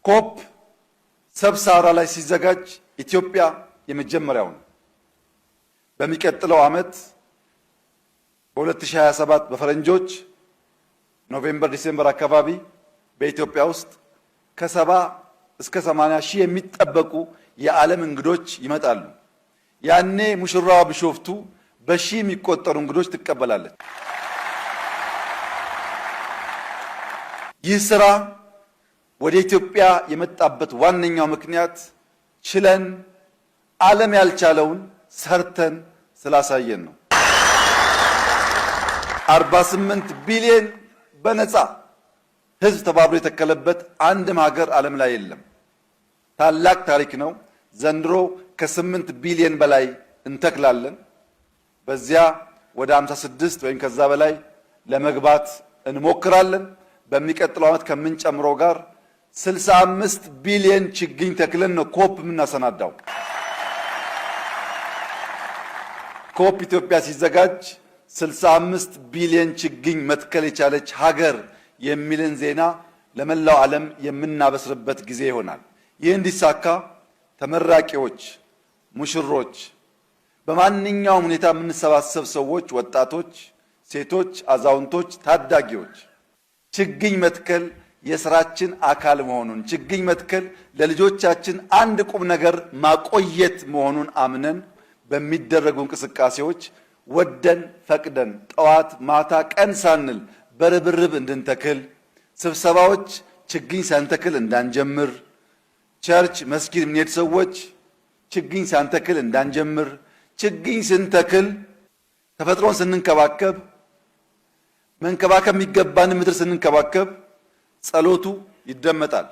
ኮፕ ሰብሳራ ላይ ሲዘጋጅ ኢትዮጵያ የመጀመሪያው ነው። በሚቀጥለው ዓመት በ2027 በፈረንጆች ኖቬምበር ዲሴምበር አካባቢ በኢትዮጵያ ውስጥ ከ70 እስከ 80 ሺህ የሚጠበቁ የዓለም እንግዶች ይመጣሉ። ያኔ ሙሽራዋ ቢሾፍቱ በሺህ የሚቆጠሩ እንግዶች ትቀበላለች። ይህ ስራ ወደ ኢትዮጵያ የመጣበት ዋነኛው ምክንያት ችለን ዓለም ያልቻለውን ሰርተን ስላሳየን ነው። 48 ቢሊዮን በነፃ ህዝብ ተባብሮ የተከለበት አንድም ሀገር ዓለም ላይ የለም። ታላቅ ታሪክ ነው። ዘንድሮ ከ8 ቢሊዮን በላይ እንተክላለን። በዚያ ወደ 56 ወይም ከዛ በላይ ለመግባት እንሞክራለን። በሚቀጥለው ዓመት ከምንጨምረው ጋር 65 ቢሊዮን ችግኝ ተክለን ነው ኮፕ የምናሰናዳው። ኮፕ ኢትዮጵያ ሲዘጋጅ 65 ቢሊዮን ችግኝ መትከል የቻለች ሀገር የሚልን ዜና ለመላው ዓለም የምናበስርበት ጊዜ ይሆናል። ይህ እንዲሳካ ተመራቂዎች፣ ሙሽሮች፣ በማንኛውም ሁኔታ የምንሰባሰብ ሰዎች፣ ወጣቶች፣ ሴቶች፣ አዛውንቶች፣ ታዳጊዎች ችግኝ መትከል የስራችን አካል መሆኑን ችግኝ መትከል ለልጆቻችን አንድ ቁም ነገር ማቆየት መሆኑን አምነን በሚደረጉ እንቅስቃሴዎች ወደን ፈቅደን ጠዋት ማታ ቀን ሳንል በርብርብ እንድንተክል፣ ስብሰባዎች ችግኝ ሳንተክል እንዳንጀምር፣ ቸርች መስጊድ የምንሄድ ሰዎች ችግኝ ሳንተክል እንዳንጀምር፣ ችግኝ ስንተክል ተፈጥሮን ስንንከባከብ መንከባከብ የሚገባን ምድር ስንንከባከብ ጸሎቱ ይደመጣል።